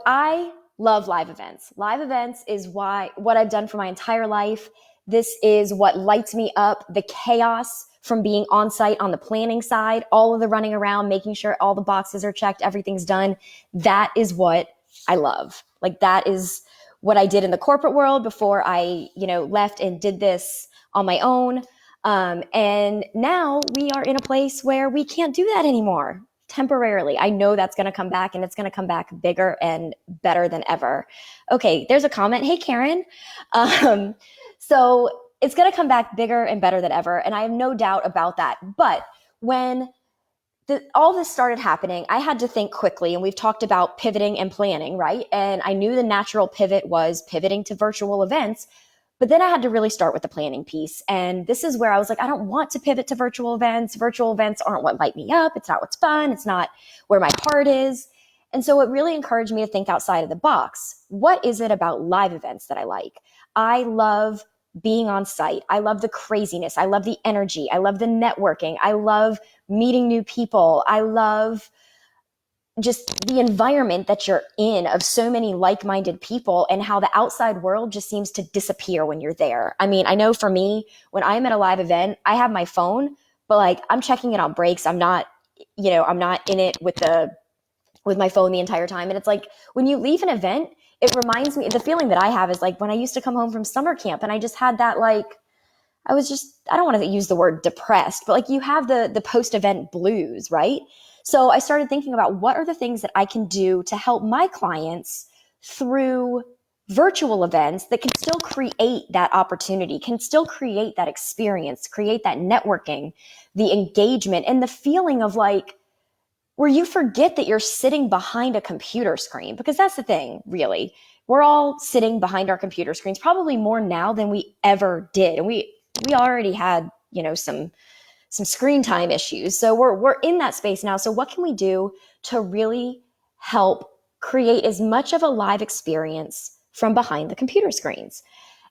I love live events. Live events is what I've done for my entire life. This is what lights me up. The chaos from being on site on the planning side, all of the running around, making sure all the boxes are checked, everything's done. That is what I love. Like that is what I did in the corporate world before I, left and did this on my own. And now we are in a place where we can't do that anymore temporarily. I know that's going to come back, and it's going to come back bigger and better than ever. Okay, there's a comment. Hey, Karen. So it's going to come back bigger and better than ever. And I have no doubt about that. But when all this started happening, I had to think quickly, and we've talked about pivoting and planning, right? And I knew the natural pivot was pivoting to virtual events, but then I had to really start with the planning piece. And this is where I was like, I don't want to pivot to virtual events. Virtual events aren't what light me up. It's not what's fun. It's not where my heart is. And so it really encouraged me to think outside of the box. What is it about live events that I like? I love being on site. I love the craziness. I love the energy. I love the networking. I love meeting new people. I love just the environment that you're in of so many like-minded people, and how the outside world just seems to disappear when you're there. I mean, I know for me, when I'm at a live event, I have my phone, but like I'm checking it on breaks. I'm not in it with my phone the entire time. And it's like when you leave an event, it reminds me, the feeling that I have is like when I used to come home from summer camp and I just had that, like, I don't want to use the word depressed, but like you have the post-event blues, right? So I started thinking about what are the things that I can do to help my clients through virtual events that can still create that opportunity, can still create that experience, create that networking, the engagement, and the feeling of like, where you forget that you're sitting behind a computer screen, because that's the thing, really. We're all sitting behind our computer screens, probably more now than we ever did. And we already had, some screen time issues. So we're in that space now. So what can we do to really help create as much of a live experience from behind the computer screens?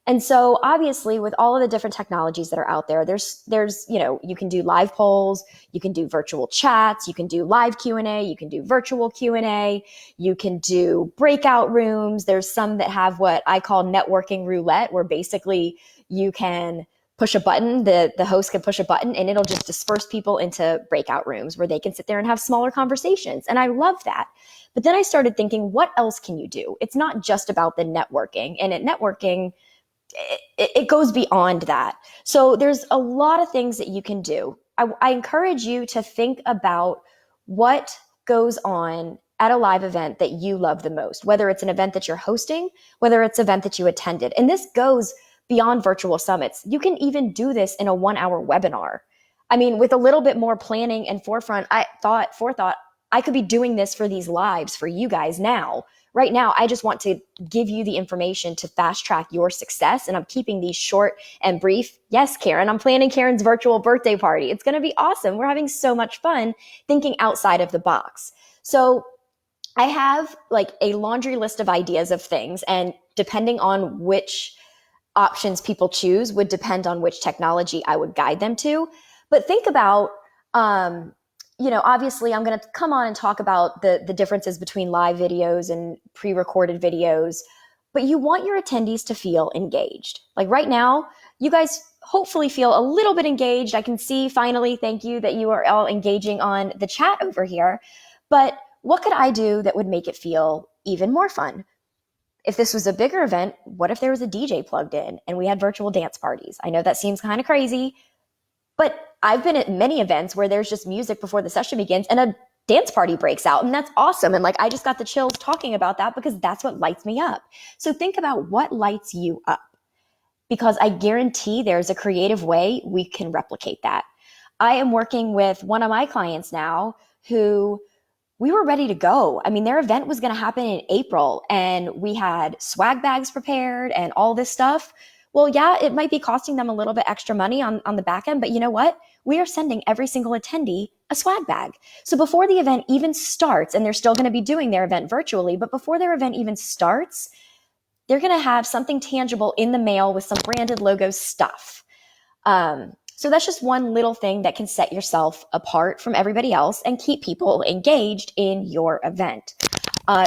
And so obviously with all of the different technologies that are out there, there's, you can do live polls, you can do virtual chats, you can do live Q&A, you can do virtual Q&A, you can do breakout rooms. There's some that have what I call networking roulette, where basically you can push a button, the host can push a button and it'll just disperse people into breakout rooms where they can sit there and have smaller conversations. And I love that. But then I started thinking, what else can you do? It's not just about the networking. And at networking, it goes beyond that. So there's a lot of things that you can do. I encourage you to think about what goes on at a live event that you love the most, whether it's an event that you're hosting, whether it's an event that you attended. And this goes beyond virtual summits. You can even do this in a 1-hour webinar. I mean, with a little bit more planning and forethought, I could be doing this for these lives for you guys now. Right now, I just want to give you the information to fast track your success. And I'm keeping these short and brief. Yes, Karen, I'm planning Karen's virtual birthday party. It's going to be awesome. We're having so much fun thinking outside of the box. So I have like a laundry list of ideas of things, and depending on which options people choose would depend on which technology I would guide them to. But think about, obviously I'm going to come on and talk about the differences between live videos and pre-recorded videos, but you want your attendees to feel engaged. Like right now, you guys hopefully feel a little bit engaged. I can see finally, thank you, that you are all engaging on the chat over here. But what could I do that would make it feel even more fun? If this was a bigger event, what if there was a DJ plugged in and we had virtual dance parties? I know that seems kind of crazy, but I've been at many events where there's just music before the session begins and a dance party breaks out, and that's awesome. And like, I just got the chills talking about that because that's what lights me up. So think about what lights you up, because I guarantee there's a creative way we can replicate that. I am working with one of my clients now who we were ready to go. I mean, their event was going to happen in April and we had swag bags prepared and all this stuff. Well, yeah, it might be costing them a little bit extra money on the back end, but you know what? We are sending every single attendee a swag bag. So before the event even starts, and they're still going to be doing their event virtually, but before their event even starts, they're going to have something tangible in the mail with some branded logo stuff. So that's just one little thing that can set yourself apart from everybody else and keep people engaged in your event.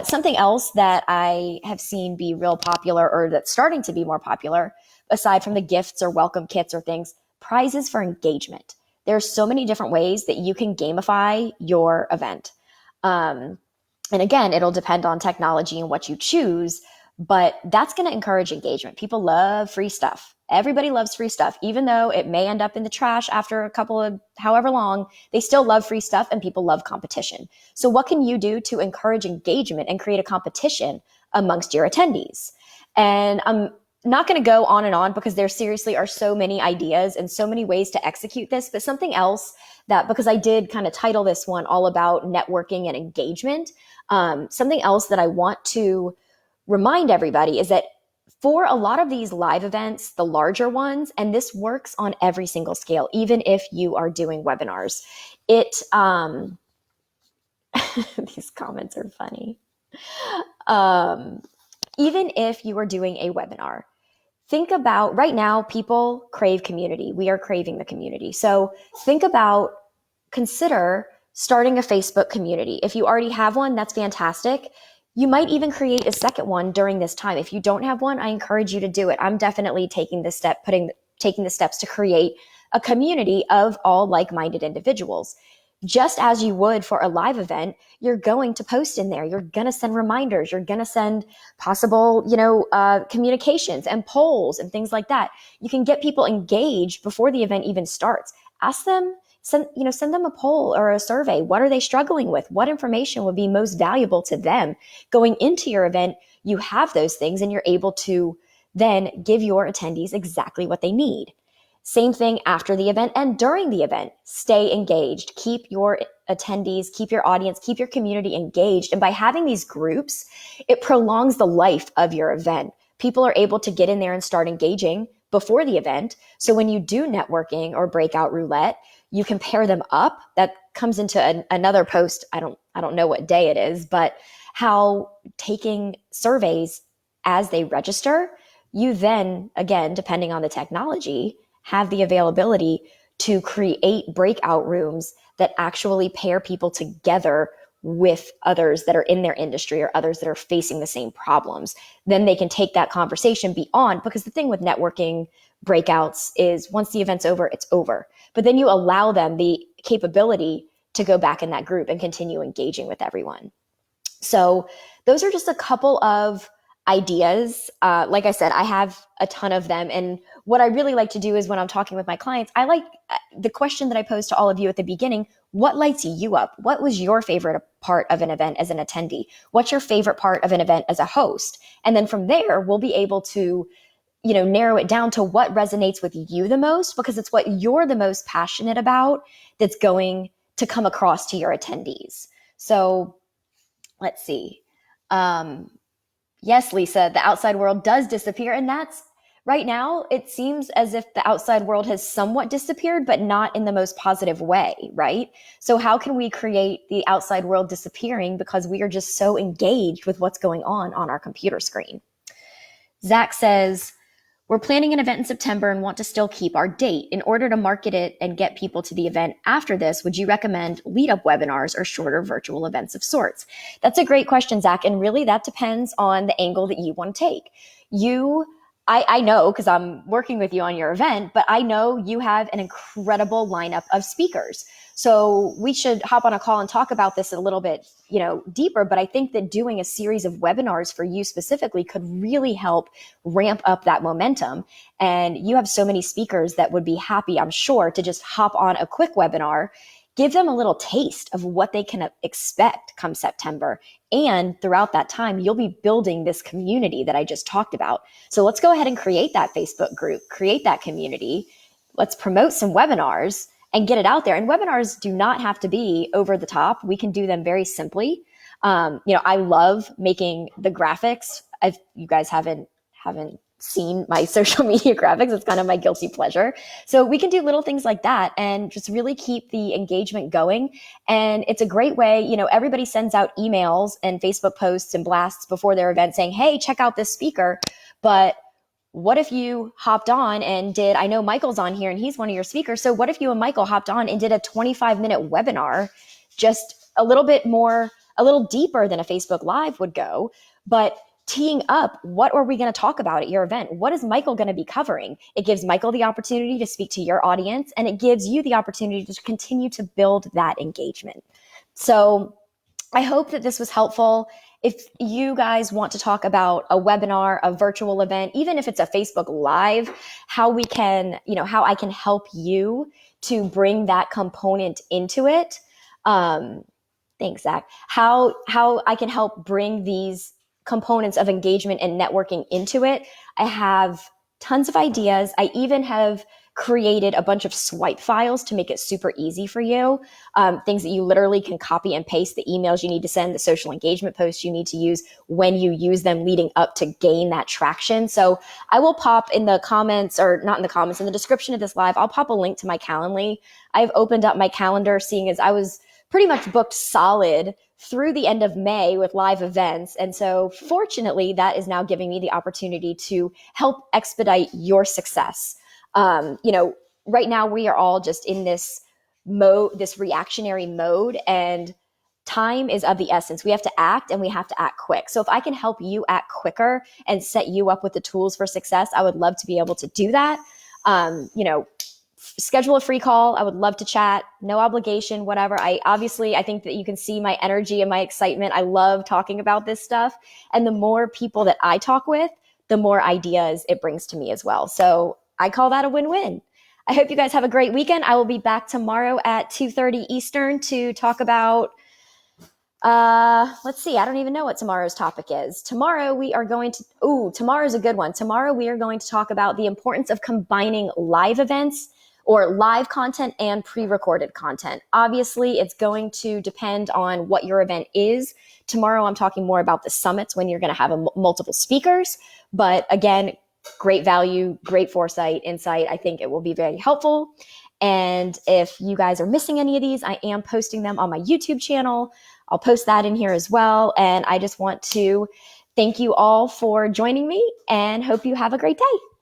Something else that I have seen be real popular, or that's starting to be more popular, aside from the gifts or welcome kits or things, prizes for engagement. There's so many different ways that you can gamify your event. Um, and again, it'll depend on technology and what you choose, but that's going to encourage engagement. People love free stuff. Everybody loves free stuff, even though it may end up in the trash after a couple of however long, they still love free stuff and people love competition. So what can you do to encourage engagement and create a competition amongst your attendees? And I'm not going to go on and on because there seriously are so many ideas and so many ways to execute this, but something else that, because I did kind of title this one all about networking and engagement, something else that I want to remind everybody is that for a lot of these live events, the larger ones, and this works on every single scale, even if you are doing webinars, these comments are funny. Even if you are doing a webinar, think about right now, people crave community. We are craving the community. So consider starting a Facebook community. If you already have one, that's fantastic. You might even create a second one during this time. If you don't have one, I encourage you to do it. I'm definitely taking the steps to create a community of all like-minded individuals. Just as you would for a live event, you're going to post in there. You're going to send reminders. You're going to send possible, communications and polls and things like that. You can get people engaged before the event even starts. Ask them, send them a poll or a survey. What are they struggling with? What information would be most valuable to them? Going into your event, you have those things and you're able to then give your attendees exactly what they need. Same thing after the event and during the event. Stay engaged. Keep your attendees, keep your audience, keep your community engaged. And by having these groups, it prolongs the life of your event. People are able to get in there and start engaging before the event. So when you do networking or breakout roulette, you can pair them up. That comes into another post. I don't know what day it is, but how taking surveys as they register, you then, again, depending on the technology, have the availability to create breakout rooms that actually pair people together with others that are in their industry or others that are facing the same problems. Then they can take that conversation beyond, because the thing with networking breakouts is once the event's over, it's over. But then you allow them the capability to go back in that group and continue engaging with everyone. So those are just a couple of ideas. Like I said, I have a ton of them. And what I really like to do is when I'm talking with my clients, I like the question that I posed to all of you at the beginning: what lights you up? What was your favorite part of an event as an attendee? What's your favorite part of an event as a host? And then from there, we'll be able to, narrow it down to what resonates with you the most, because it's what you're the most passionate about that's going to come across to your attendees. So let's see. Yes, Lisa, the outside world does disappear. And that's right now, it seems as if the outside world has somewhat disappeared, but not in the most positive way, right? So how can we create the outside world disappearing because we are just so engaged with what's going on our computer screen? Zach says, we're planning an event in September and want to still keep our date. In order to market it and get people to the event after this, would you recommend lead-up webinars or shorter virtual events of sorts? That's a great question, Zach. And really that depends on the angle that you want to take. I know because I'm working with you on your event, but I know you have an incredible lineup of speakers. So we should hop on a call and talk about this a little bit, deeper. But I think that doing a series of webinars for you specifically could really help ramp up that momentum. And you have so many speakers that would be happy, I'm sure, to just hop on a quick webinar, give them a little taste of what they can expect come September. And throughout that time, you'll be building this community that I just talked about. So let's go ahead and create that Facebook group, create that community. Let's promote some webinars and get it out there. And webinars do not have to be over the top. We can do them very simply. I love making the graphics. If you guys haven't seen my social media graphics, it's kind of my guilty pleasure. So we can do little things like that and just really keep the engagement going. And it's a great way, everybody sends out emails and Facebook posts and blasts before their event saying, hey, check out this speaker. But what if you hopped on and I know Michael's on here and he's one of your speakers. So what if you and Michael hopped on and did a 25-minute webinar, just a little bit more a little deeper than a Facebook Live would go, but teeing up, what are we going to talk about at your event? What is Michael going to be covering? It gives Michael the opportunity to speak to your audience, and it gives you the opportunity to continue to build that engagement. So I hope that this was helpful. If you guys want to talk about a webinar, a virtual event, even if it's a Facebook Live, how we can, how I can help you to bring that component into it. Thanks, Zach. How I can help bring these components of engagement and networking into it. I have tons of ideas. I even have created a bunch of swipe files to make it super easy for you. Things that you literally can copy and paste, the emails you need to send, the social engagement posts you need to use when you use them leading up to gain that traction. So I will pop in the comments, or not in the comments, in the description of this live, I'll pop a link to my Calendly. I've opened up my calendar, seeing as I was pretty much booked solid through the end of May with live events. And so fortunately, that is now giving me the opportunity to help expedite your success. Right now we are all just in this mode, this reactionary mode, and time is of the essence. We have to act, and we have to act quick. So if I can help you act quicker and set you up with the tools for success, I would love to be able to do that. Schedule a free call. I would love to chat. No obligation, whatever. I think that you can see my energy and my excitement. I love talking about this stuff. And the more people that I talk with, the more ideas it brings to me as well. So I call that a win-win. I hope you guys have a great weekend. I will be back tomorrow at 2:30 Eastern to talk about, let's see, I don't even know what tomorrow's topic is. Tomorrow's a good one. Tomorrow we are going to talk about the importance of combining live events or live content and pre-recorded content. Obviously, it's going to depend on what your event is. Tomorrow, I'm talking more about the summits when you're going to have multiple speakers. But again, great value, great foresight, insight. I think it will be very helpful. And if you guys are missing any of these, I am posting them on my YouTube channel. I'll post that in here as well. And I just want to thank you all for joining me and hope you have a great day.